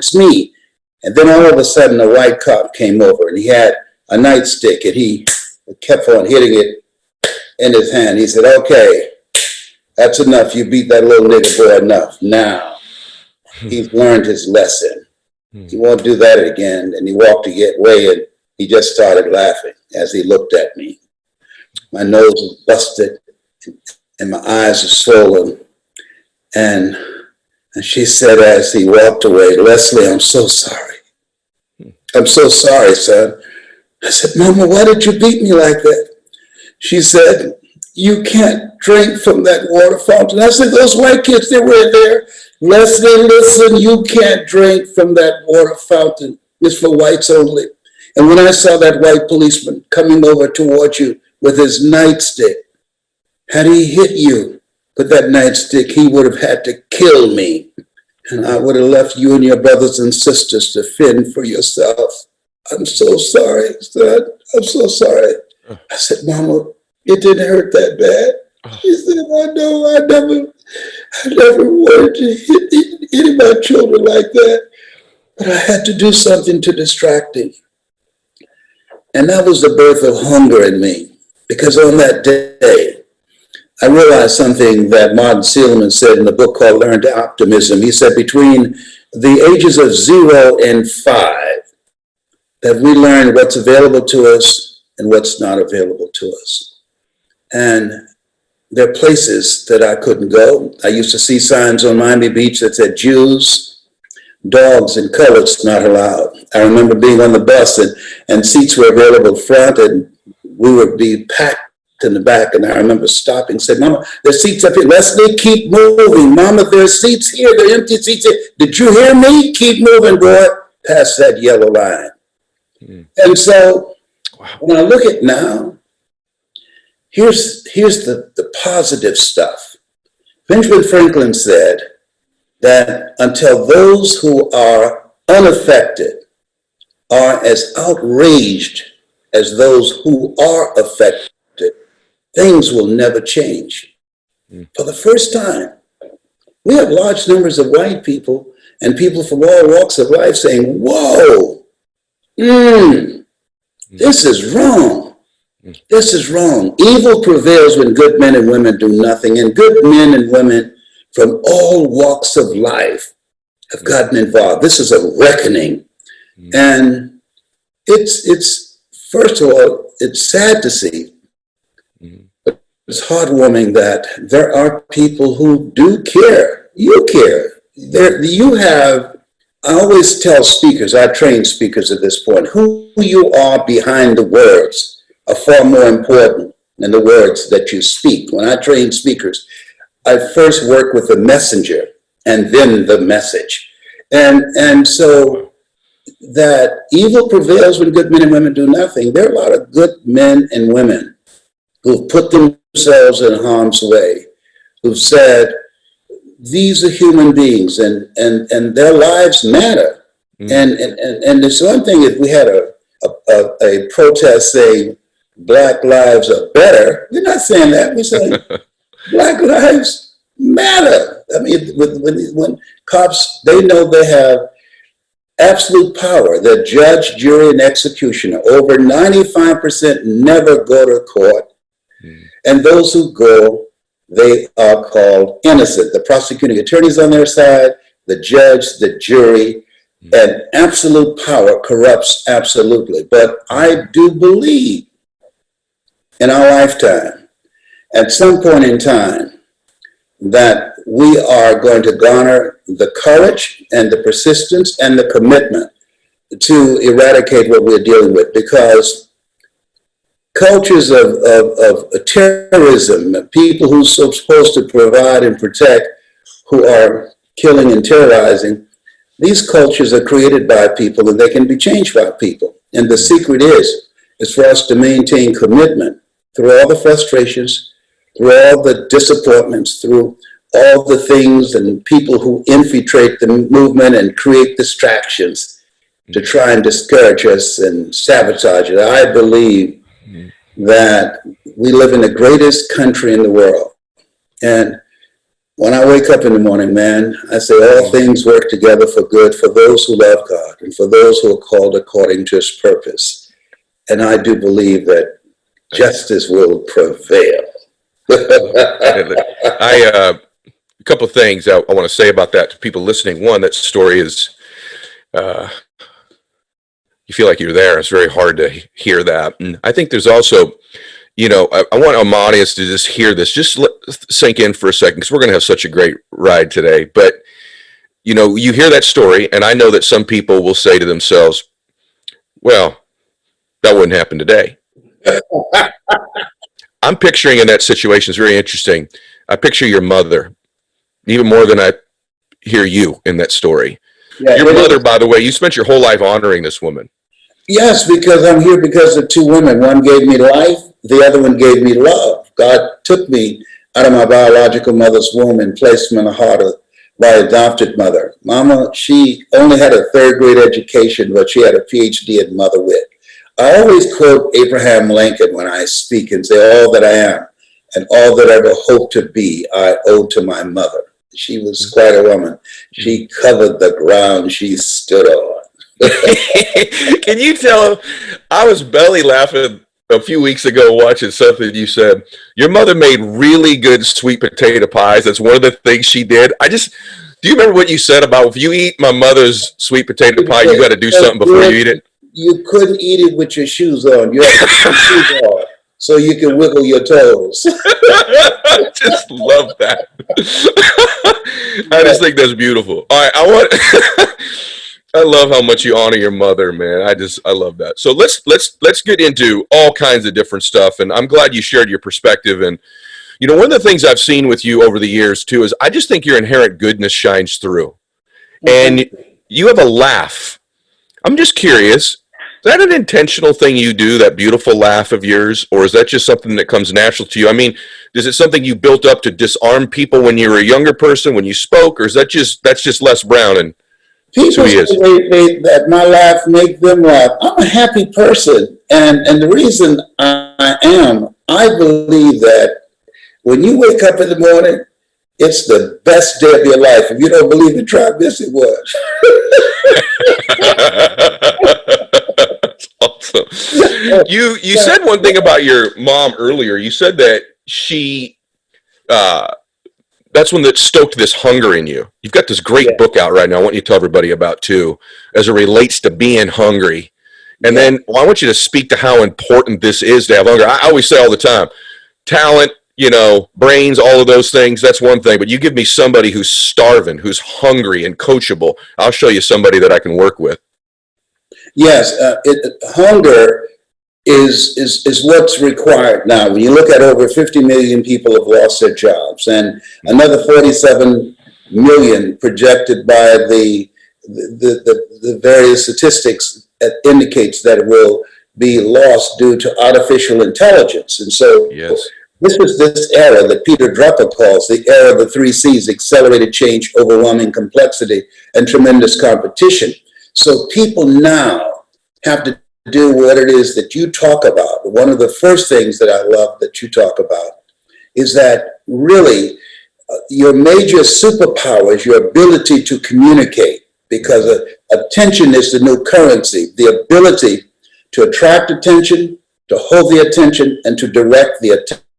it's me. And then all of a sudden a white cop came over and he had a nightstick and he kept on hitting it in his hand. He said, okay, that's enough. You beat that little nigger boy enough. Now he's learned his lesson. He won't do that again. And he walked away and he just started laughing as he looked at me. My nose was busted and my eyes are swollen. And she said as he walked away, Leslie, I'm so sorry. I'm so sorry, son. I said, Mama, why did you beat me like that? She said, you can't drink from that water fountain. I said, those white kids, they were there. Leslie, listen, you can't drink from that water fountain. It's for whites only. And when I saw that white policeman coming over towards you with his nightstick, had he hit you with that nightstick, he would have had to kill me. And I would have left you and your brothers and sisters to fend for yourself. I'm so sorry, son. I'm so sorry. I said, Mama, it didn't hurt that bad. She said, I know, I never wanted to hit any of my children like that. But I had to do something to distract him. And that was the birth of hunger in me. Because on that day, I realized something that Martin Seligman said in a book called Learned Optimism. He said between the ages of 0 and 5, that we learn what's available to us and what's not available to us. And there are places that I couldn't go. I used to see signs on Miami Beach that said Jews, dogs, and coloreds not allowed. I remember being on the bus and seats were available front and we would be packed in the back. And I remember stopping and said, Mama, there's seats up here. Leslie, keep moving. Mama, there's seats here. There are empty seats here. Did you hear me? Keep moving, boy, past that yellow line. And so when I look at now, here's the positive stuff. Benjamin Franklin said that until those who are unaffected are as outraged as those who are affected, things will never change. For the first time, we have large numbers of white people and people from all walks of life saying, whoa, this is wrong. This is wrong. Evil prevails when good men and women do nothing, and good men and women from all walks of life have gotten involved. This is a reckoning. And it's first of all, it's sad to see, but it's heartwarming that there are people who do care. You care. I always tell speakers, I train speakers at this point, who you are behind the words are far more important than the words that you speak. When I train speakers, I first work with the messenger and then the message. And so that evil prevails when good men and women do nothing. There are a lot of good men and women who've put themselves in harm's way, who've said, these are human beings and their lives matter. And there's one thing, if we had a protest saying Black lives are better, we're not saying that. We're saying Black lives matter. I mean, when cops, they know they have absolute power. The judge, jury, and executioner, over 95% never go to court. And those who go, they are called innocent. The prosecuting attorney's on their side, the judge, the jury, and absolute power corrupts absolutely. But I do believe in our lifetime, at some point in time, that we are going to garner the courage and the persistence and the commitment to eradicate what we're dealing with, because cultures of terrorism, people who are supposed to provide and protect, who are killing and terrorizing, these cultures are created by people and they can be changed by people. And the secret is for us to maintain commitment through all the frustrations, through all the disappointments, through all the things and people who infiltrate the movement and create distractions to try and discourage us and sabotage it. I believe that we live in the greatest country in the world. And When I wake up in the morning, man, I say all things work together for good for those who love God and for those who are called according to his purpose. And I do believe that justice will prevail. A couple of things I want to say about that to people listening. One, that story is, you feel like you're there. It's very hard to hear that. And I think there's also, I want our audience to just hear this, just sink in for a second, because we're going to have such a great ride today. But, you hear that story, and I know that some people will say to themselves, well, that wouldn't happen today. I'm picturing in that situation, it's very interesting. I picture your mother, even more than I hear you in that story. Yeah, your mother, by the way, you spent your whole life honoring this woman. Yes, because I'm here because of two women. One gave me life, the other one gave me love. God took me out of my biological mother's womb and placed me in the heart of my adopted mother. Mama, she only had a third grade education, but she had a PhD in mother wit. I always quote Abraham Lincoln when I speak and say, all that I am and all that I ever hope to be, I owe to my mother. She was quite a woman. She covered the ground she stood on. Can you tell? I was belly laughing a few weeks ago watching something you said. Your mother made really good sweet potato pies. That's one of the things she did. Do you remember what you said about if you eat my mother's sweet potato pie, you got to do something before you eat it? You couldn't eat it with your shoes on. You had to put your shoes on so you can wiggle your toes. I just love that. I just think that's beautiful. All right, I love how much you honor your mother, man. I love that. So let's get into all kinds of different stuff, and I'm glad you shared your perspective. And one of the things I've seen with you over the years too is I just think your inherent goodness shines through, and you have a laugh. I'm just curious. Is that an intentional thing you do, that beautiful laugh of yours, or is that just something that comes natural to you? I mean, is it something you built up to disarm people when you were a younger person, when you spoke, or is that's just Les Brown and people say that my laugh make them laugh. I'm a happy person, and the reason I believe that when you wake up in the morning, it's the best day of your life. If you don't believe it, try this. It was. Awesome. You said one thing about your mom earlier. You said that she that's one that stoked this hunger in you. You've got this great book out right now. I want you to tell everybody about too, as it relates to being hungry. And then I want you to speak to how important this is to have hunger. I always say all the time, talent, brains, all of those things, that's one thing. But you give me somebody who's starving, who's hungry and coachable. I'll show you somebody that I can work with. Yes, hunger is what's required now. When you look at over 50 million people have lost their jobs, and another 47 million projected by the various statistics that indicates that it will be lost due to artificial intelligence. And so this is this era that Peter Drucker calls the era of the 3 C's: accelerated change, overwhelming complexity, and tremendous competition. So people now have to do what it is that you talk about. One of the first things that I love that you talk about is that really your major superpower is your ability to communicate, because attention is the new currency, the ability to attract attention, to hold the attention, and to direct the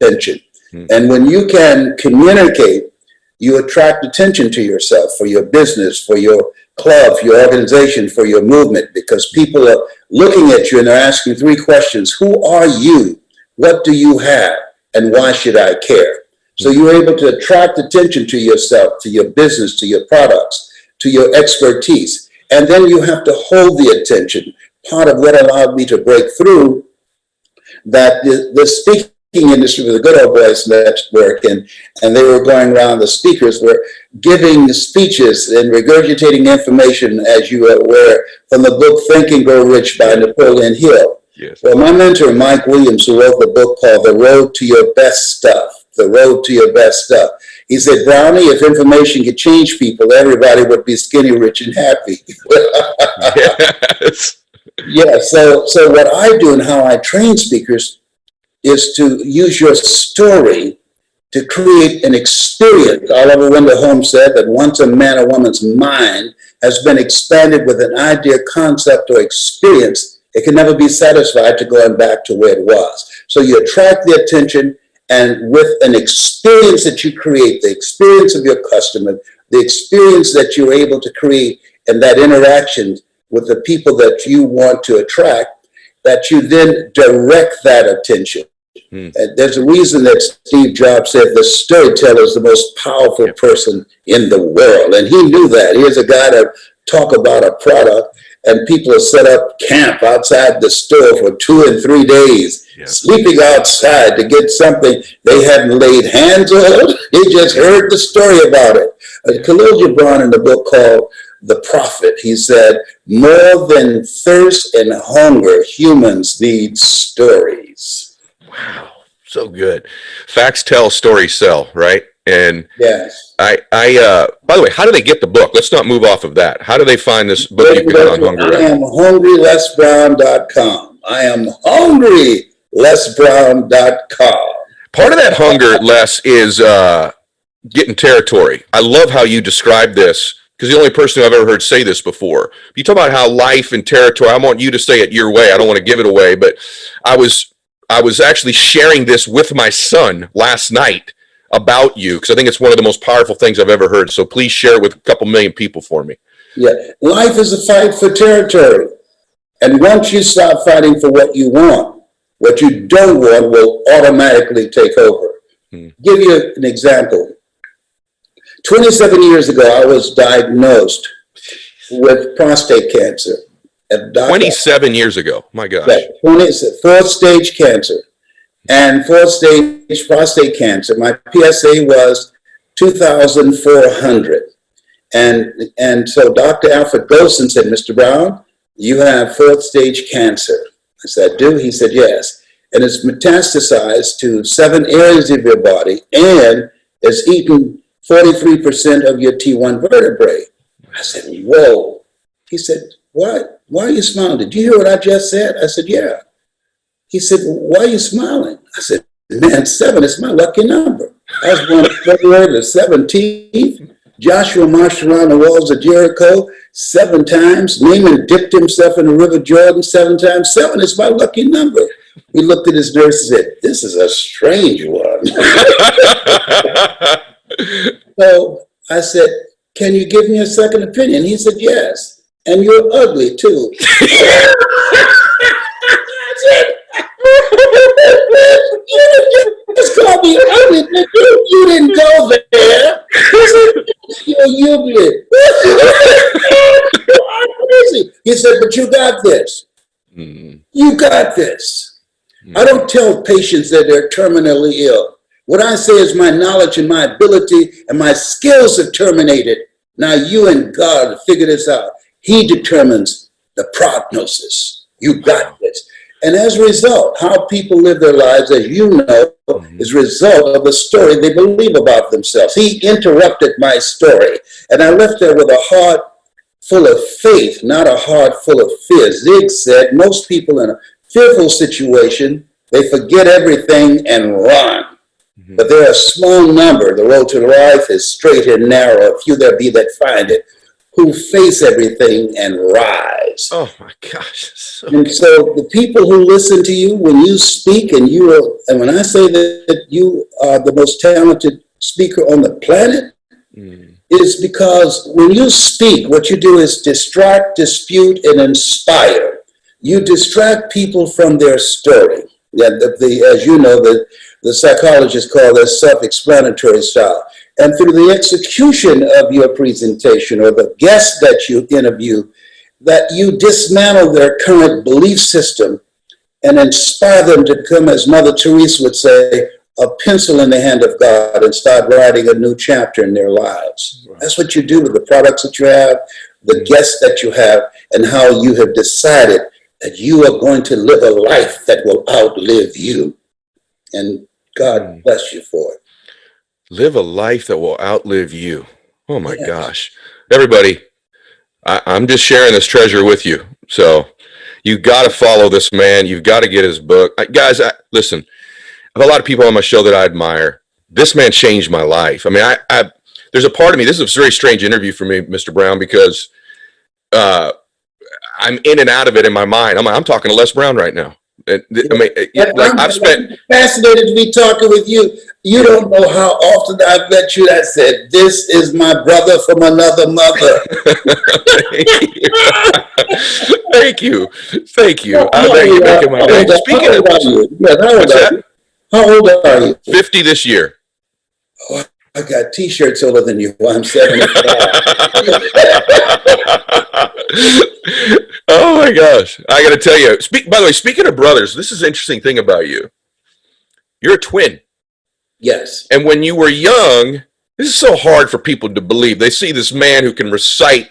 attention. And when you can communicate, you attract attention to yourself, for your business, for your club, for your organization, for your movement, because people are looking at you and they're asking 3 questions. Who are you? What do you have? And why should I care? So you're able to attract attention to yourself, to your business, to your products, to your expertise. And then you have to hold the attention. Part of what allowed me to break through that the speaking industry was a good old boys network, and they were going around, the speakers were giving speeches and regurgitating information, as you are aware, from the book Think and Grow Rich by Napoleon Hill. Yes. Well, my mentor, Mike Williams, who wrote the book called The Road to Your Best Stuff, The Road to Your Best Stuff, he said, Brownie, if information could change people, everybody would be skinny, rich, and happy. Yes. Yeah, so what I do and how I train speakers is to use your story to create an experience. Oliver Wendell Holmes said that once a man or woman's mind has been expanded with an idea, concept, or experience, it can never be satisfied to going back to where it was. So you attract the attention, and with an experience that you create, the experience of your customer, the experience that you're able to create, and that interaction with the people that you want to attract, that you then direct that attention. There's a reason that Steve Jobs said the storyteller is the most powerful person in the world. And he knew that. Here's a guy that talk about a product, and people have set up camp outside the store for 2 and 3 days, sleeping outside to get something they hadn't laid hands on. They just heard the story about it. Khalil Gibran, in the book called The Prophet, he said, more than thirst and hunger, humans need stories. Wow, so good. Facts tell, stories sell, right? And yes, I by the way, how do they get the book? Let's not move off of that. How do they find this book you've got on hunger? I am hungrylessbrown.com. I am hungrylessbrown.com. Part of that hunger, Les, is getting territory. I love how you describe this, because the only person I've ever heard say this before. You talk about how life and territory, I want you to say it your way. I don't want to give it away, but I was actually sharing this with my son last night about you, because I think it's one of the most powerful things I've ever heard. So please share it with a couple million people for me. Yeah, life is a fight for territory. And once you stop fighting for what you want, what you don't want will automatically take over. Give you an example. 27 years ago, I was diagnosed with prostate cancer. 27 years ago, my gosh. Yeah, fourth stage cancer. And fourth stage prostate cancer, my PSA was 2,400. And so Dr. Alfred Golson said, Mr. Brown, you have fourth stage cancer. I said, do? He said, yes. And it's metastasized to 7 areas of your body, and it's eaten 43% of your T1 vertebrae. I said, whoa. He said, what? Why are you smiling? Did you hear what I just said? I said, yeah. He said, why are you smiling? I said, man, 7 is my lucky number. I was born February the 17th. Joshua marched around the walls of Jericho 7 times. Naaman dipped himself in the river Jordan 7 times. 7 is my lucky number. He looked at his nurse and said, this is a strange one. So I said, can you give me a second opinion? He said, yes. And you're ugly too. Just call me ugly. You didn't go there. You're ugly. He said, but you got this. You got this. I don't tell patients that they're terminally ill. What I say is my knowledge and my ability and my skills have terminated. Now you and God figure this out. He determines the prognosis. You got this. And as a result, how people live their lives, as you know, is a result of the story they believe about themselves. He interrupted my story, and I left there with a heart full of faith, not a heart full of fear. Zig said, most people in a fearful situation, they forget everything and run. But there are a small number, the road to life is straight and narrow, a few there be that find it, who face everything and rise. Oh my gosh. And so the people who listen to you when you speak, and when I say that you are the most talented speaker on the planet, is because when you speak, what you do is distract, dispute, and inspire. You distract people from their story. As you know, the psychologists call this self-explanatory style. And through the execution of your presentation or the guest that you interview, that you dismantle their current belief system and inspire them to become, as Mother Teresa would say, a pencil in the hand of God and start writing a new chapter in their lives. Right. That's what you do with the products that you have, the guests that you have, and how you have decided that you are going to live a life that will outlive you. And God bless you for it. Live a life that will outlive you. Oh my gosh. Everybody, I'm just sharing this treasure with you. So you got to follow this man. You've got to get his book. Guys, listen, I have a lot of people on my show that I admire. this man changed my life. I mean, I there's a part of me, this is a very strange interview for me, Mr. Brown, because I'm in and out of it in my mind. I'm talking to Les Brown right now. I mean, like I've spent. I'm fascinated to be talking with you. You don't know how often I've met you that said, "This is my brother from another mother." Thank you. Thank you. I bet you're making my day. Speaking of, what's that? How old are you? 50 this year. Oh, I got T-shirts older than you. I'm 75. Oh my gosh! I got to tell you. By the way, speaking of brothers, this is an interesting thing about you. You're a twin. Yes. And when you were young, this is so hard for people to believe. They see this man who can recite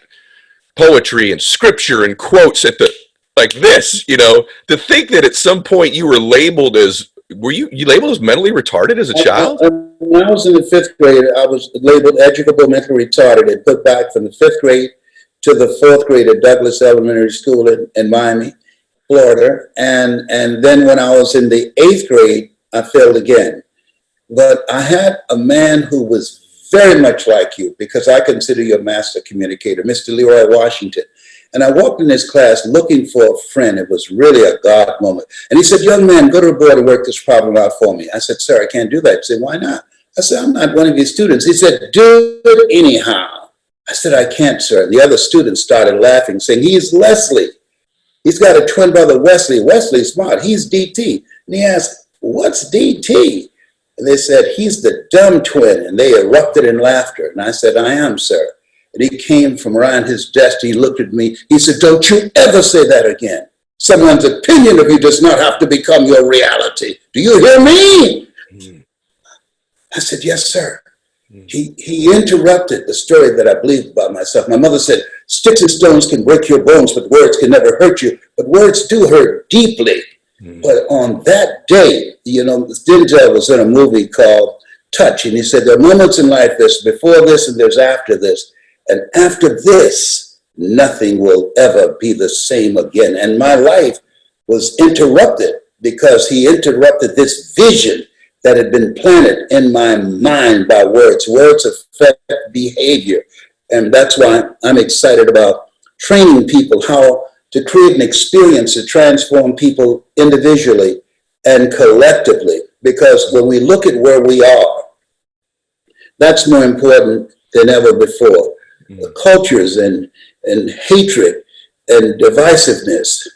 poetry and scripture and quotes at the like this. You know, to think that at some point you were labeled as you labeled as mentally retarded as a child? When I was in the 5th grade, I was labeled educable mentally retarded and put back from the 5th grade to the 4th grade at Douglas Elementary School in Miami, Florida. And then when I was in the 8th grade, I failed again. But I had a man who was very much like you, because I consider you a master communicator, Mr. Leroy Washington. And I walked in his class looking for a friend. It was really a God moment. And he said, "Young man, go to the board and work this problem out for me." I said, "Sir, I can't do that." He said, "Why not?" I said, "I'm not one of your students." He said, "Do it anyhow." I said, "I can't, sir." And the other students started laughing, saying, "He's Leslie. He's got a twin brother, Wesley. Wesley's smart. He's DT." And he asked, "What's DT?" And they said, "He's the dumb twin." And they erupted in laughter. And I said, "I am, sir." And he came from around his desk. He looked at me. He said, "Don't you ever say that again. Someone's opinion of you does not have to become your reality. Do you hear me?" I said, "Yes, sir." He interrupted the story that I believed about myself. My mother said, "Sticks and stones can break your bones, but words can never hurt you." But words do hurt deeply. But on that day, you know, Denzel was in a movie called Touch, and he said, "There are moments in life, there's before this and there's after this. And after this, nothing will ever be the same again." And my life was interrupted because he interrupted this vision that had been planted in my mind by words. Words affect behavior. And that's why I'm excited about training people how to create an experience to transform people individually and collectively. Because when we look at where we are, that's more important than ever before. The cultures and hatred and divisiveness,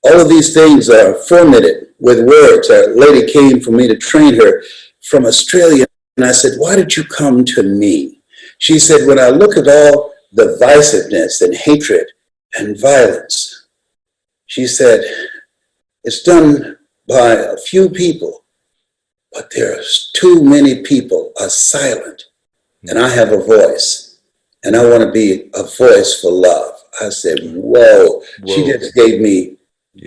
all of these things are fomented with words. A lady came for me to train her from Australia, and I said, "Why did you come to me?" She said, "When I look at all the divisiveness and hatred and violence," she said, "it's done by a few people, but there's too many people are silent, and I have a voice. And I want to be a voice for love." I said, whoa. She just gave me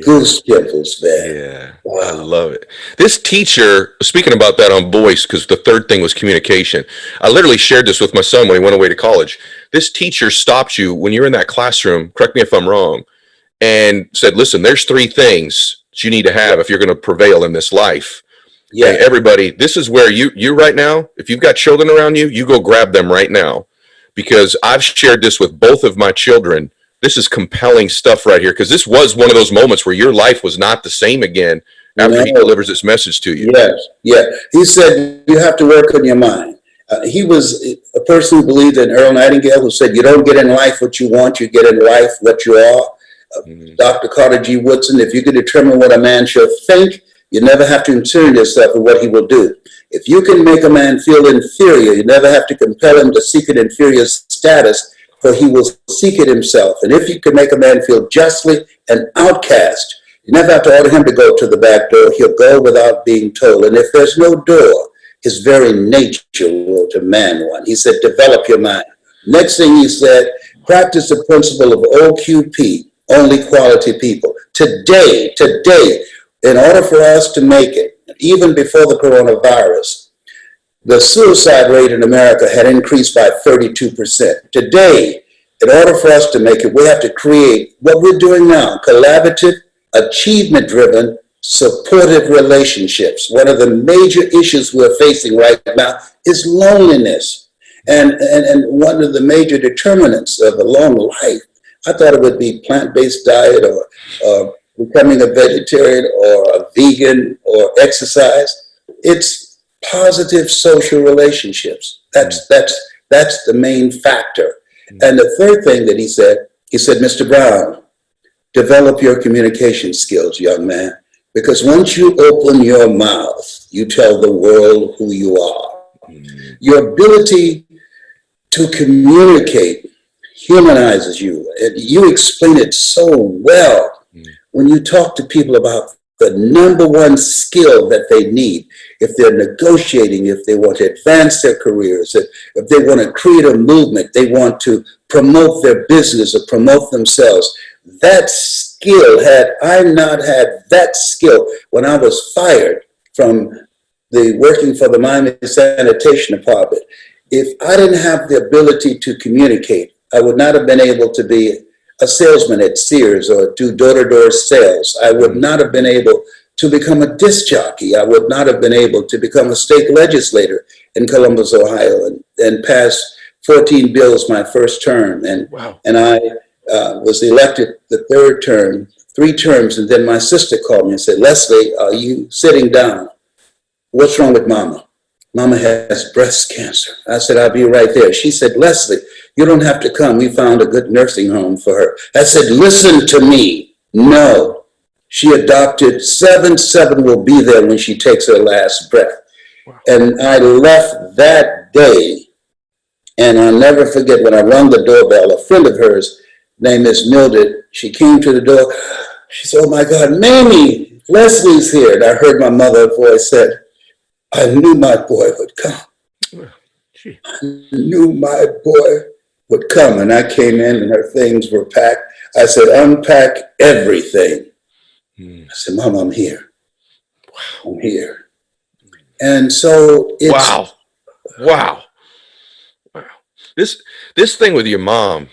goose pimples, man. Yeah, wow. I love it. This teacher, speaking about that on voice, because the third thing was communication. I literally shared this with my son when he went away to college. This teacher stopped you when you're in that classroom, correct me if I'm wrong, and said, "Listen, there's 3 things that you need to have if you're going to prevail in this life." Yeah. And everybody, this is where you right now, if you've got children around you, you go grab them right now. Because I've shared this with both of my children. This is compelling stuff right here, because this was one of those moments where your life was not the same again after he delivers this message to you. Yes, yeah. He said, you have to work on your mind. He was a person who believed in Earl Nightingale, who said, you don't get in life what you want, you get in life what you are. Dr. Carter G. Woodson, if you can determine what a man shall think, you never have to concern yourself with what he will do. If you can make a man feel inferior, you never have to compel him to seek an inferior status, for he will seek it himself. And if you can make a man feel justly an outcast, you never have to order him to go to the back door. He'll go without being told. And if there's no door, his very nature will demand one. He said, develop your mind. Next thing he said, practice the principle of OQP, only quality people. Today, in order for us to make it, even before the coronavirus, the suicide rate in America had increased by 32%. Today, in order for us to make it, we have to create what we're doing now, collaborative, achievement-driven, supportive relationships. One of the major issues we're facing right now is loneliness. And one of the major determinants of a long life, I thought it would be plant-based diet or becoming a vegetarian or a vegan or exercise. It's positive social relationships. That's the main factor. And the third thing that he said, Mr. Brown, develop your communication skills, young man, because once you open your mouth, you tell the world who you are. Your ability to communicate humanizes you. You explain it so well when you talk to people about the number one skill that they need if they're negotiating, if they want to advance their careers, if they want to create a movement, they want to promote their business or promote themselves. That skill, had I not had that skill when I was fired from working for the Miami Sanitation Department, if I didn't have the ability to communicate, I would not have been able to be a salesman at Sears or do door-to-door sales. I would not have been able to become a disc jockey. I would not have been able to become a state legislator in Columbus, Ohio, and pass 14 bills my first term. And I was elected the third term, 3 terms, and then my sister called me and said, "Leslie, are you sitting down? What's wrong with Mama? Mama has breast cancer." I said, "I'll be right there." She said, "Leslie, you don't have to come. We found a good nursing home for her." I said, "Listen to me." No. She adopted 7. 7 will be there when she takes her last breath. And I left that day, and I'll never forget when I rung the doorbell, a friend of hers named Miss Mildred, she came to the door. She said, "Oh my God, Mamie, Leslie's here." And I heard my mother's voice said, "I knew my boy would come. I knew my boy would come." And I came in and her things were packed. I said, "Unpack everything." I said, "Mom, I'm here. I'm here." And so it's... Wow. This thing with your mom,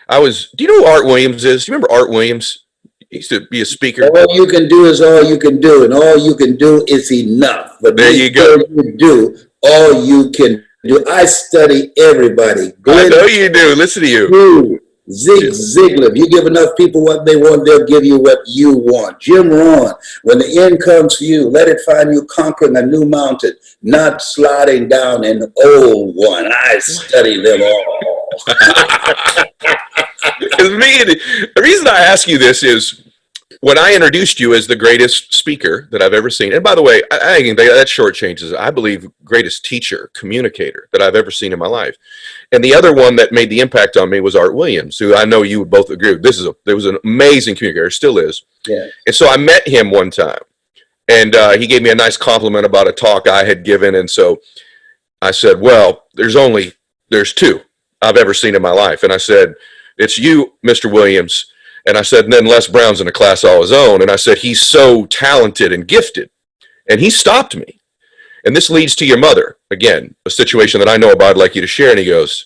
do you know who Art Williams is? Do you remember Art Williams? He used to be a speaker. All you can do is all you can do, and all you can do is enough. But there you go. You do all you can do. I study everybody. I know you do. Listen to you. Zig Ziglar. If you give enough people what they want, they'll give you what you want. Jim Rohn. When the end comes for you, let it find you conquering a new mountain, not sliding down an old one. I study them all. The reason I ask you this is when I introduced you as the greatest speaker that I've ever seen, and by the way, I think that shortchanges, I believe, greatest teacher, communicator that I've ever seen in my life. And the other one that made the impact on me was Art Williams, who I know you would both agree with. There was an amazing communicator, still is. Yeah. And so I met him one time, and he gave me a nice compliment about a talk I had given. And so I said, "Well, there's 2 I've ever seen in my life." And I said, "It's you, Mr. Williams." And I said, and then Les Brown's in a class all his own. And I said, "He's so talented and gifted." And he stopped me. And this leads to your mother. Again, a situation that I know about I'd like you to share. And he goes,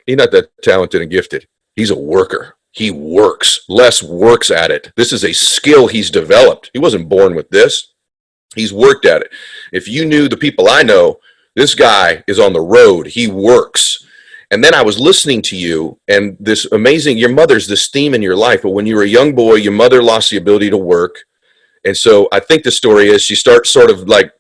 "He's not that talented and gifted. He's a worker. He works. Les works at it. This is a skill he's developed. He wasn't born with this. He's worked at it. If you knew the people I know, this guy is on the road. He works." And then I was listening to you, and this amazing, your mother's this theme in your life, but when you were a young boy, your mother lost the ability to work. And so I think the story is she starts sort of like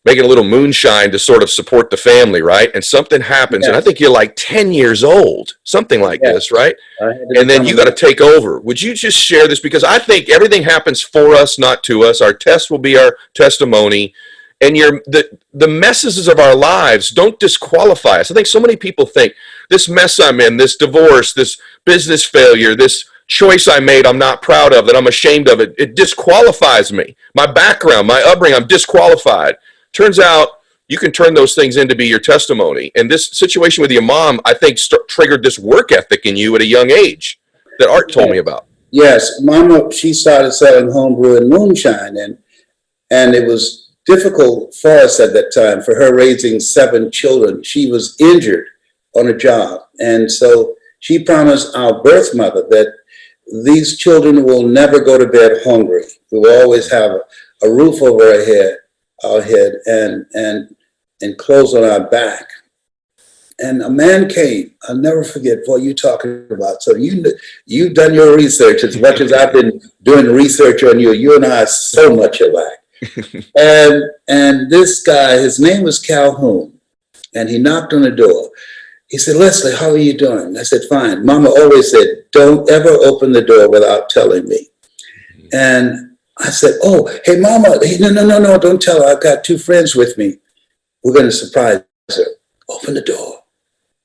making a little moonshine to sort of support the family, right? And something happens, and I think you're like 10 years old, something like this, right? And then you got to take over. Would you just share this? Because I think everything happens for us, not to us. Our test will be our testimony. And the messes of our lives don't disqualify us. I think so many people think this mess I'm in, this divorce, this business failure, this choice I made I'm not proud of, that I'm ashamed of, it disqualifies me. My background, my upbringing, I'm disqualified. Turns out you can turn those things into be your testimony. And this situation with your mom, I think, triggered this work ethic in you at a young age that Art told me about. Yes, Mama, she started selling homebrew and moonshine, and it was difficult for us at that time, for her raising 7 children. She was injured on a job. And so she promised our birth mother that these children will never go to bed hungry. We will always have a roof over our head and clothes on our back. And a man came. I'll never forget what you're talking about. So you've done your research as much as I've been doing research on you. You and I are so much alike. And this guy, his name was Calhoun, and he knocked on the door. He said, Leslie, how are you doing? I said, fine. Mama always said, don't ever open the door without telling me. And I said, oh, hey, Mama. No, don't tell her. I've got two friends with me. We're going to surprise her. Open the door.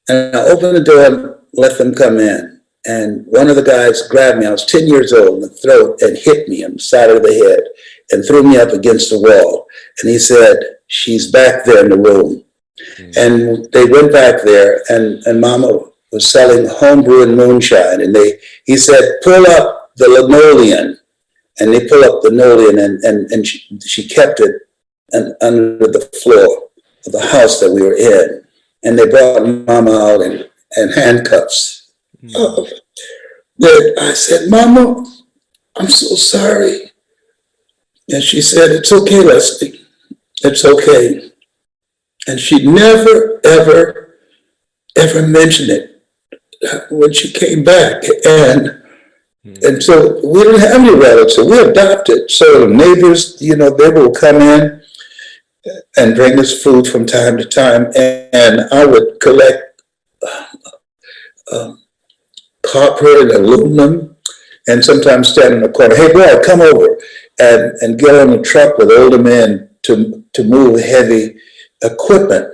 And I opened the door and let them come in. And one of the guys grabbed me. I was 10 years old in the throat and hit me on the side of the head and threw me up against the wall. And he said, she's back there in the room. And they went back there, and Mama was selling homebrewed moonshine. And he said, pull up the linoleum. And they pull up the linoleum, and she kept it under the floor of the house that we were in. And they brought Mama out in handcuffs. I said, Mama, I'm so sorry. And she said, it's okay, Leslie. It's okay. And she never, ever, ever mentioned it when she came back. And so we didn't have any relatives. We adopted. So the neighbors, they will come in and bring us food from time to time. And I would collect copper and aluminum, and sometimes stand in the corner. Hey, boy, come over and get on the truck with older men to move heavy equipment.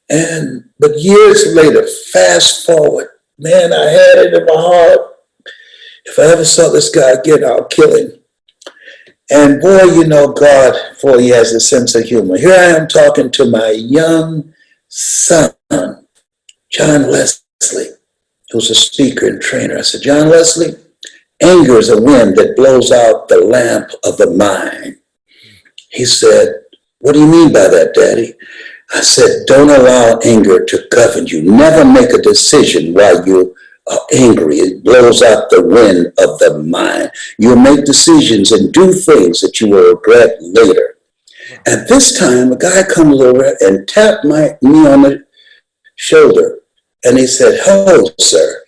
But years later, fast forward, man, I had it in my heart. If I ever saw this guy again, I'll kill him. And boy, God, boy, he has a sense of humor. Here I am talking to my young son, John Leslie, who's a speaker and trainer. I said, John Leslie, anger is a wind that blows out the lamp of the mind. He said, what do you mean by that, Daddy? I said, don't allow anger to govern you. Never make a decision while you are angry. It blows out the wind of the mind. You'll make decisions and do things that you will regret later. At this time, a guy comes over and tapped me on the shoulder. And he said, hello, sir.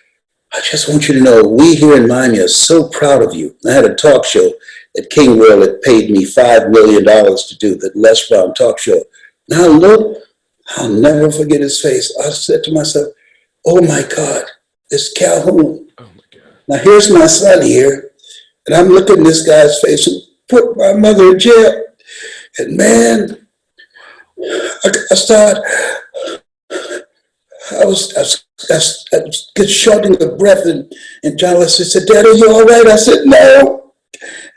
I just want you to know we here in Miami are so proud of you. I had a talk show at King World that paid me $5 million to do the Les Brown talk show. Now look, I'll never forget his face. I said to myself, oh my God, it's Calhoun. Oh my God. Now here's my son here, and I'm looking at this guy's face who put my mother in jail. And man, I was get short in the breath, and John Leslie said, Daddy, you all right? I said, no.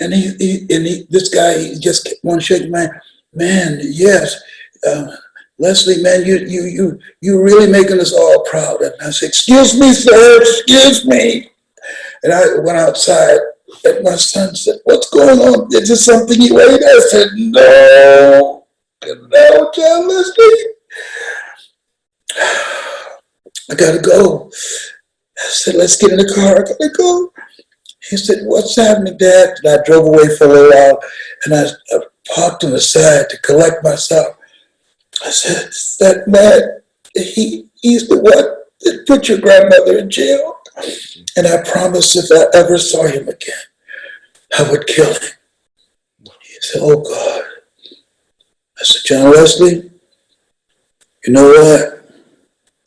And this guy, he just want to shake my hand. Man, yes. Leslie, man, you really making us all proud. And I said, excuse me, sir, excuse me. And I went outside, and my son said, what's going on? Is this something you ate? I said, no, John Leslie. I gotta go. I said, let's get in the car, I gotta go. He said, what's happening, Dad? And I drove away for a little while, and I parked on the side to collect myself. I said, that man, he's the one that put your grandmother in jail. And I promised if I ever saw him again, I would kill him. He said, oh God. I said, John Leslie, you know what?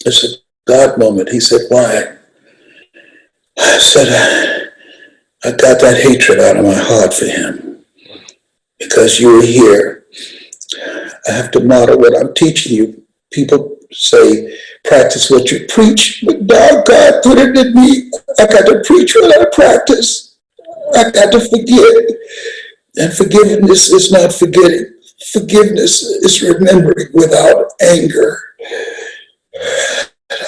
It's a God moment. He said, why? I said, I got that hatred out of my heart for him because you were here. I have to model what I'm teaching you. People say, practice what you preach, but now God put it in me. I got to preach what I practice. I got to forget. And forgiveness is not forgetting. Forgiveness is remembering without anger.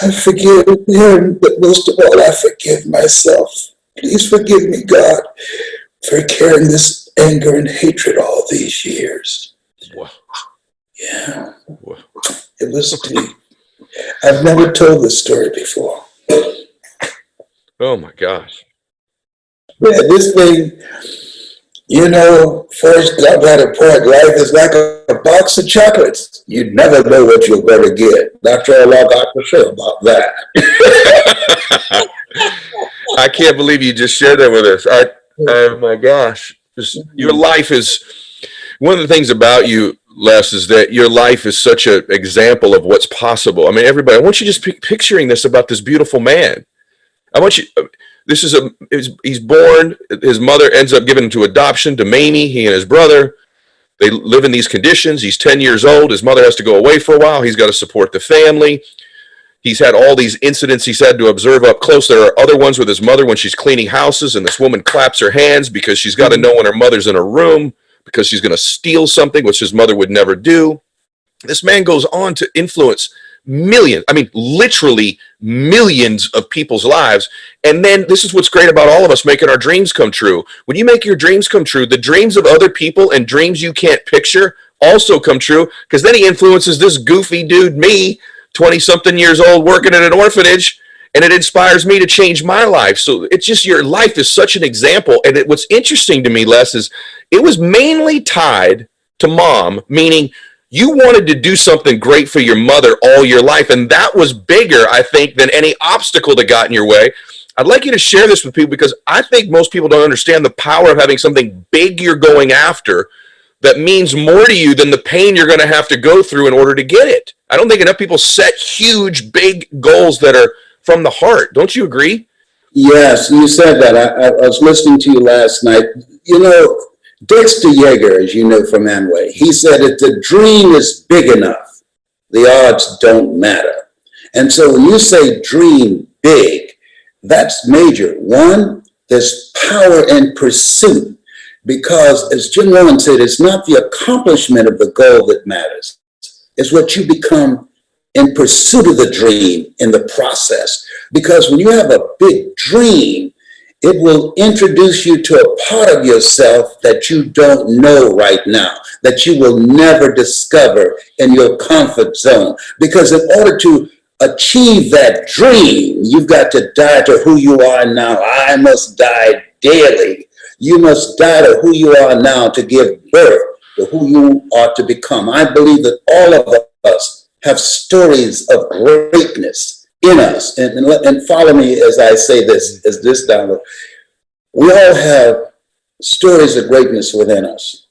I forgive him, but most of all, I forgive myself. Please forgive me, God, for carrying this anger and hatred all these years. Wow. Yeah. Wow. It was deep. I've never told this story before. Oh my gosh. This thing, you know, Forrest Gump had a point. Life is like a box of chocolates. You never know what you're going to get. That's all I got to say about that. I can't believe you just shared that with us. Oh my gosh. Your life is, one of the things about you, Les, is that your life is such an example of what's possible. I mean, everybody, I want you just picturing this about this beautiful man. I want you, this is he's born, his mother ends up giving him to adoption to Mamie, he and his brother. They live in these conditions. He's 10 years old. His mother has to go away for a while. He's got to support the family. He's had all these incidents he's had to observe up close. There are other ones with his mother when she's cleaning houses, and this woman claps her hands because she's got to know when her mother's in a room because she's going to steal something, which his mother would never do. This man goes on to influence millions, I mean, literally millions of people's lives. And then this is what's great about all of us making our dreams come true. When you make your dreams come true, the dreams of other people and dreams you can't picture also come true, because then he influences this goofy dude, me, 20-something years old, working at an orphanage, and it inspires me to change my life. So it's just, your life is such an example. And what's interesting to me, Les, is it was mainly tied to mom, meaning you wanted to do something great for your mother all your life, and that was bigger, I think, than any obstacle that got in your way. I'd like you to share this with people, because I think most people don't understand the power of having something big you're going after that means more to you than the pain you're going to have to go through in order to get it. I don't think enough people set huge, big goals that are from the heart. Don't you agree? Yes, you said that. I was listening to you last night. You know, Dexter Yeager, as you know from Amway, he said if the dream is big enough, the odds don't matter. And so when you say dream big, that's major. One, there's power in pursuit, because as Jim Rohn said, it's not the accomplishment of the goal that matters. It's what you become in pursuit of the dream in the process. Because when you have a big dream, it will introduce you to a part of yourself that you don't know right now, that you will never discover in your comfort zone. Because in order to achieve that dream, you've got to die to who you are now. I must die daily. You must die to who you are now to give birth to who you are to become. I believe that all of us have stories of greatness in us. And follow me as I say this, as this download. We all have stories of greatness within us.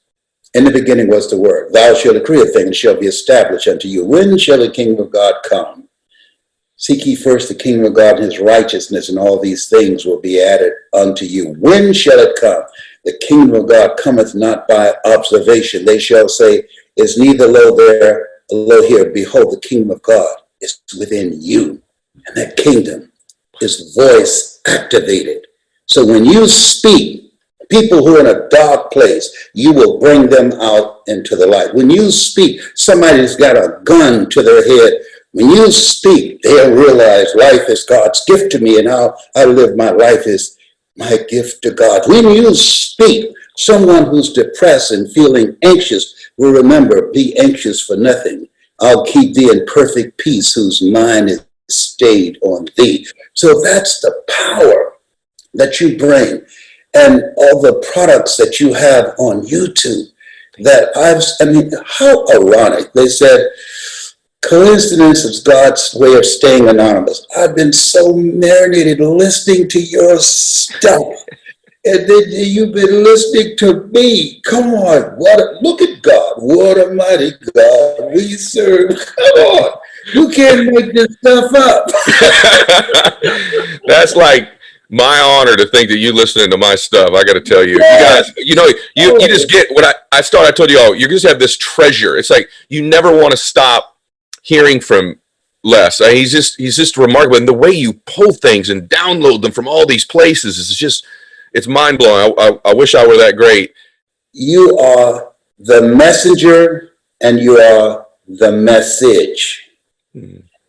In the beginning was the Word. Thou shalt decree a thing, and it shall be established unto you. When shall the kingdom of God come? Seek ye first the kingdom of God and his righteousness, and all these things will be added unto you. When shall it come? The kingdom of God cometh not by observation. They shall say, is neither lo there, lo here. Behold, the kingdom of God is within you. And that kingdom is voice activated. So when you speak, people who are in a dark place, you will bring them out into the light. When you speak, somebody's got a gun to their head. When you speak, they'll realize life is God's gift to me, and how I live my life is my gift to God. When you speak, someone who's depressed and feeling anxious will remember, be anxious for nothing. I'll keep thee in perfect peace, whose mind is stayed on thee. So that's the power that you bring, and all the products that you have on YouTube that I mean, how ironic. They said, coincidence is God's way of staying anonymous. I've been so marinated listening to your stuff. And then you've been listening to me. Come on, look at God. What a mighty God we serve. Come on. You can't make this stuff up. That's like my honor to think that you listening to my stuff. I got to tell you, yes. You guys, you just get what I told you all, you just have this treasure. It's like, you never want to stop hearing from Les. He's just remarkable. And the way you pull things and download them from all these places is just, it's mind blowing. I wish I were that great. You are the messenger and you are the message.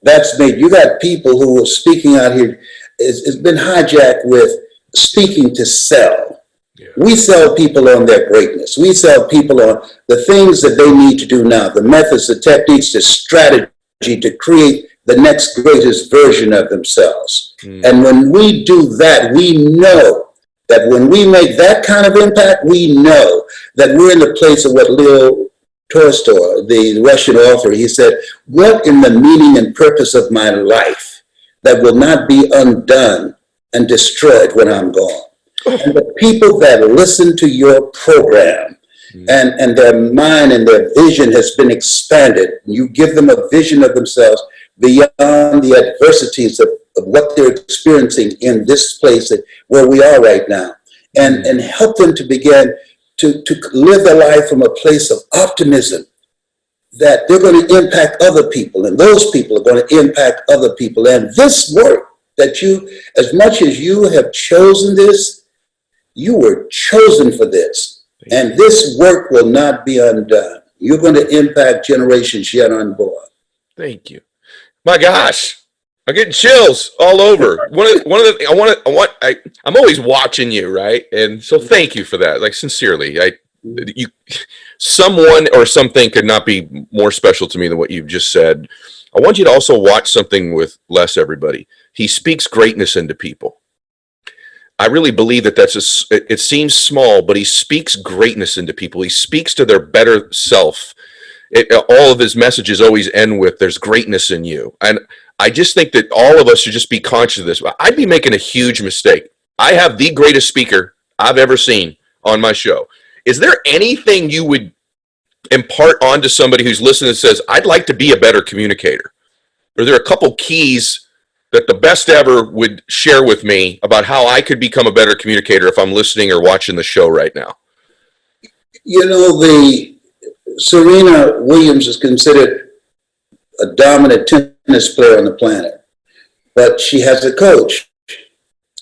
That's made, you got people who are speaking out here. It's been hijacked with speaking to sell. Yeah. We sell people on their greatness. We sell people on the things that they need to do now, the methods, the techniques, the strategy to create the next greatest version of themselves. And when we do that, we know that when we make that kind of impact, we know that we're in the place of what Leo Tolstoy, the Russian author, he said, what in the meaning and purpose of my life that will not be undone and destroyed when I'm gone? And the people that listen to your program and their mind and their vision has been expanded, you give them a vision of themselves beyond the adversities of what they're experiencing in this place where we are right now, and help them to begin to live their life from a place of optimism that they're going to impact other people, and those people are going to impact other people. And this work that you, as much as you have chosen this, you were chosen for this. And this work will not be undone. You're going to impact generations yet unborn. Thank you. My gosh, I'm getting chills all over. One of the I'm always watching you, right? And so thank you for that. Like, sincerely, someone or something could not be more special to me than what you've just said. I want you to also watch something with Les, everybody. He speaks greatness into people. I really believe that it seems small, but he speaks greatness into people. He speaks to their better self. All of his messages always end with, there's greatness in you. And I just think that all of us should just be conscious of this. I'd be making a huge mistake. I have the greatest speaker I've ever seen on my show. Is there anything you would impart onto somebody who's listening and says, I'd like to be a better communicator? Are there a couple keys that the best ever would share with me about how I could become a better communicator if I'm listening or watching the show right now? You know, Serena Williams is considered a dominant tennis player on the planet, but she has a coach.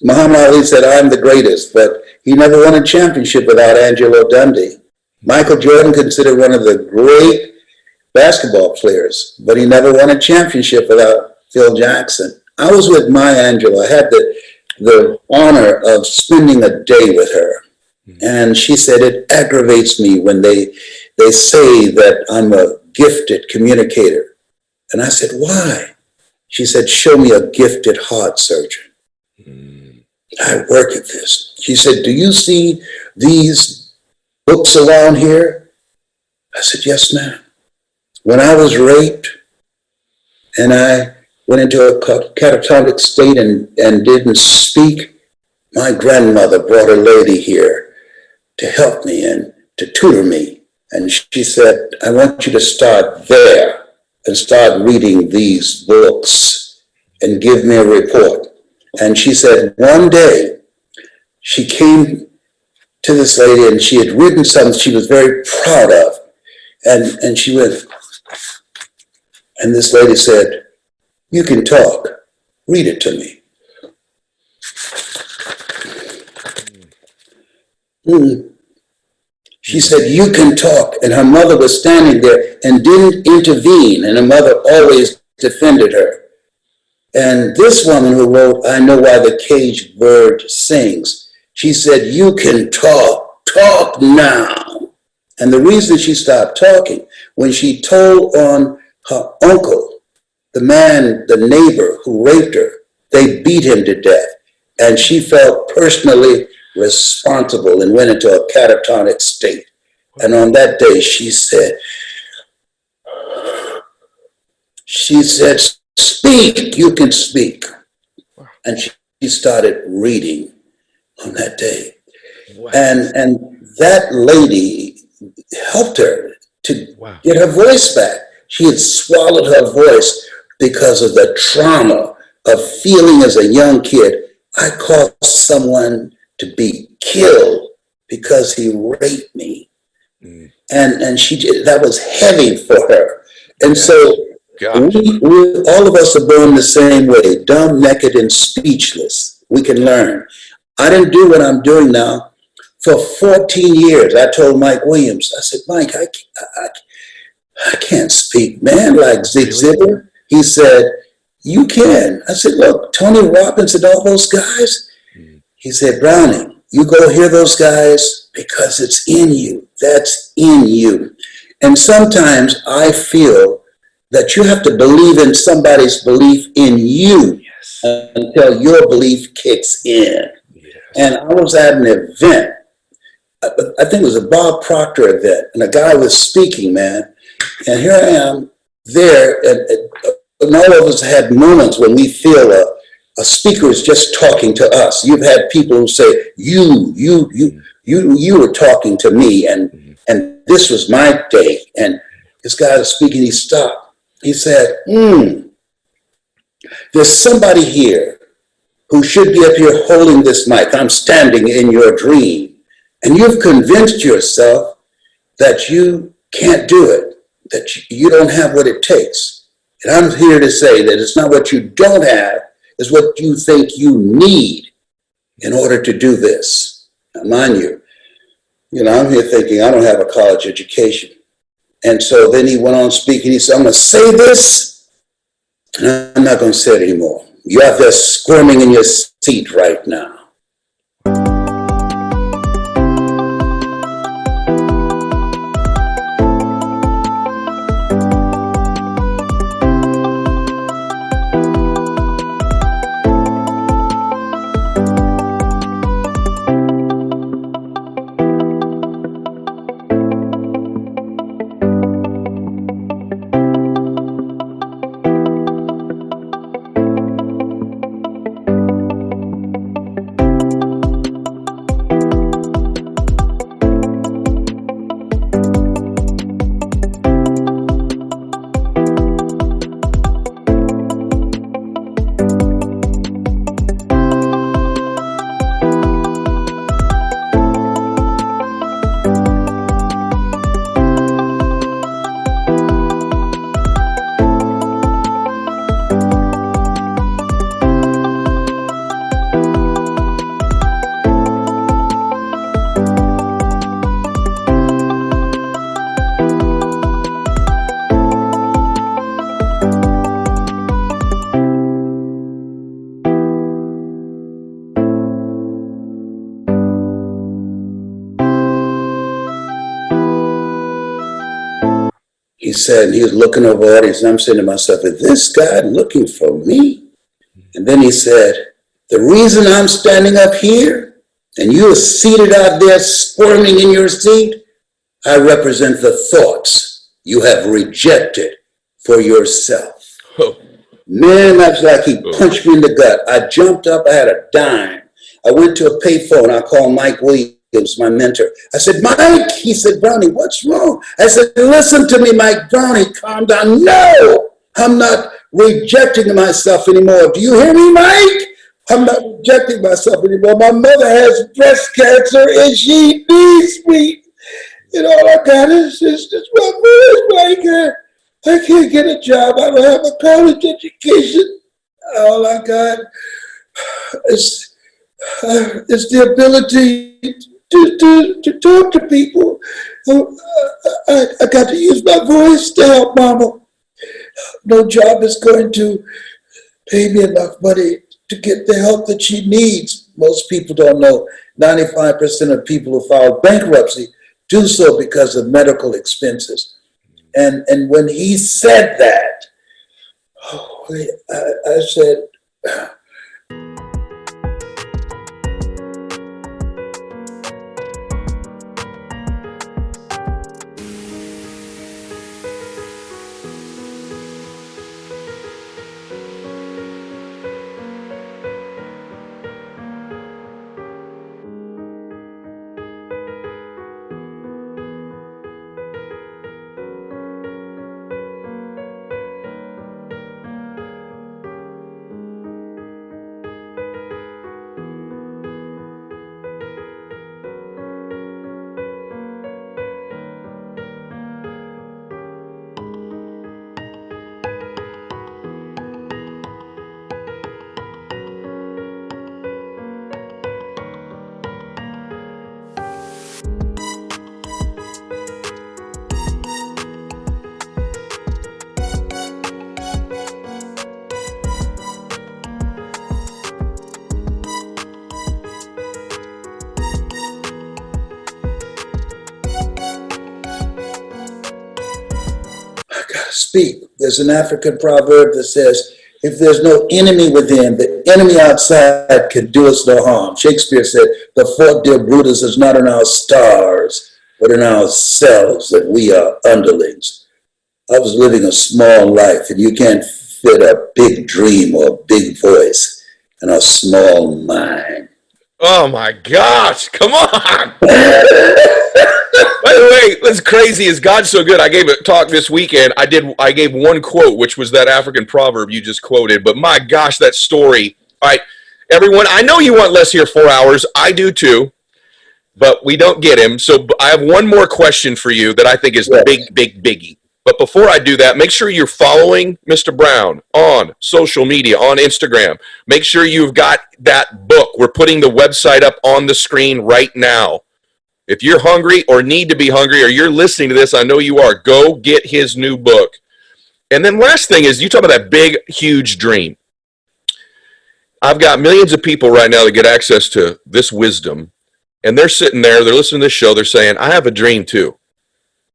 Muhammad Ali said, I'm the greatest, but he never won a championship without Angelo Dundee. Michael Jordan considered one of the great basketball players, but he never won a championship without Phil Jackson. I was with Maya Angelou. I had the honor of spending a day with her. And she said, it aggravates me when they say that I'm a gifted communicator. And I said, why? She said, show me a gifted heart surgeon. I work at this. She said, do you see these books around here? I said, yes, ma'am. When I was raped and I went into a catatonic state and didn't speak, my grandmother brought a lady here to help me and to tutor me. And she said, I want you to start there and start reading these books and give me a report. And she said, one day she came to this lady and she had written something she was very proud of. And she went, and this lady said, you can talk, read it to me. She said, you can talk. And her mother was standing there and didn't intervene. And her mother always defended her. And this woman who wrote, I Know Why the Caged Bird Sings, she said, you can talk now. And the reason she stopped talking, when she told on her uncle, the man, the neighbor who raped her, they beat him to death. And she felt personally responsible and went into a catatonic state. And on that day, she said, speak, you can speak. And she started reading on that day. Wow. And that lady helped her to get her voice back. She had swallowed her voice because of the trauma of feeling as a young kid, I caused someone to be killed because he raped me. And she did, that was heavy for her. And so we, all of us are born the same way, dumb, naked, and speechless. We can learn. I didn't do what I'm doing now. For 14 years, I told Mike Williams, I said, Mike, I can't speak, man, like Zig Ziglar. He said, you can. I said, look, Tony Robbins and all those guys. He said, Browning, you go hear those guys because it's in you. That's in you. And sometimes I feel that you have to believe in somebody's belief in you until your belief kicks in. And I was at an event. I think it was a Bob Proctor event, and a guy was speaking, man. And here I am there, and all of us had moments when we feel a speaker is just talking to us. You've had people who say, you were talking to me, and this was my day. And this guy was speaking, he stopped. He said, there's somebody here who should be up here holding this mic. I'm standing in your dream. And you've convinced yourself that you can't do it, that you don't have what it takes. And I'm here to say that it's not what you don't have, it's what you think you need in order to do this. Now, mind you, I'm here thinking I don't have a college education. And so then he went on speaking. He said, I'm going to say this, and I'm not going to say it anymore. You're out there squirming in your seat right now. He said, he was looking over the audience, and I'm saying to myself, is this guy looking for me? And then he said, the reason I'm standing up here and you're seated out there squirming in your seat, I represent the thoughts you have rejected for yourself. Oh. Man, that's like he punched me in the gut. I jumped up, I had a dime. I went to a payphone, I called Mike Williams, my mentor. I said, Mike, he said, Brownie, what's wrong? I said, listen to me, Mike. Brownie, calm down. No, I'm not rejecting myself anymore. Do you hear me, Mike? I'm not rejecting myself anymore. My mother has breast cancer and she needs me. And all I got is just my voice, Mike. I can't get a job. I don't have a college education. All I got is the ability to talk to people. I got to use my voice to help Mama. No job is going to pay me enough money to get the help that she needs. Most people don't know 95% of people who file bankruptcy do so because of medical expenses. And when he said that, I said, speak. There's an African proverb that says, If there's no enemy within, the enemy outside can do us no harm. Shakespeare said, the fault, dear Brutus, is not in our stars, but in ourselves, that we are underlings. I was living a small life, and you can't fit a big dream or a big voice in a small mind. Oh my gosh, come on. By the way, what's crazy is God's so good. I gave a talk this weekend. I gave one quote, which was that African proverb you just quoted. But my gosh, that story. All right, everyone, I know you want Les here 4 hours. I do too. But we don't get him. So I have one more question for you that I think is the big biggie. But before I do that, make sure you're following Mr. Brown on social media, on Instagram. Make sure you've got that book. We're putting the website up on the screen right now. If you're hungry or need to be hungry or you're listening to this, I know you are, go get his new book. And then last thing is, you talk about that big, huge dream. I've got millions of people right now that get access to this wisdom, and they're sitting there, they're listening to this show, they're saying, I have a dream too.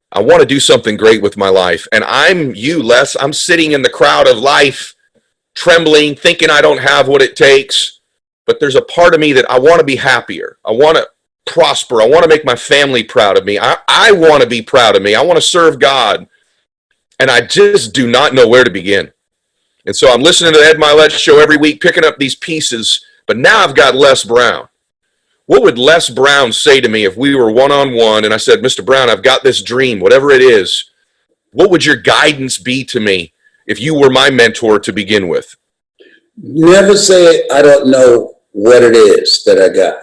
I want to do something great with my life. And I'm you, Les. I'm sitting in the crowd of life, trembling, thinking I don't have what it takes. But there's a part of me that I want to be happier. I want to prosper. I want to make my family proud of me. I want to be proud of me. I want to serve God. And I just do not know where to begin. And so I'm listening to the Ed Mylett show every week, picking up these pieces. But now I've got Les Brown. What would Les Brown say to me if we were one-on-one and I said, Mr. Brown, I've got this dream, whatever it is. What would your guidance be to me if you were my mentor to begin with? Never say, I don't know what it is that I got.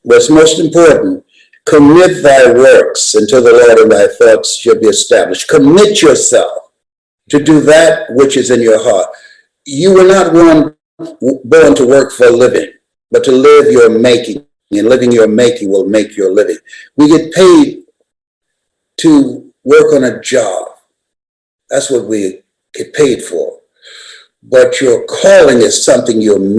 What's most important, commit thy works unto the Lord, and thy thoughts shall be established. Commit yourself to do that which is in your heart. You were not born to work for a living, but to live your making. And living your making will make your living. We get paid to work on a job. That's what we get paid for. But your calling is something you're making.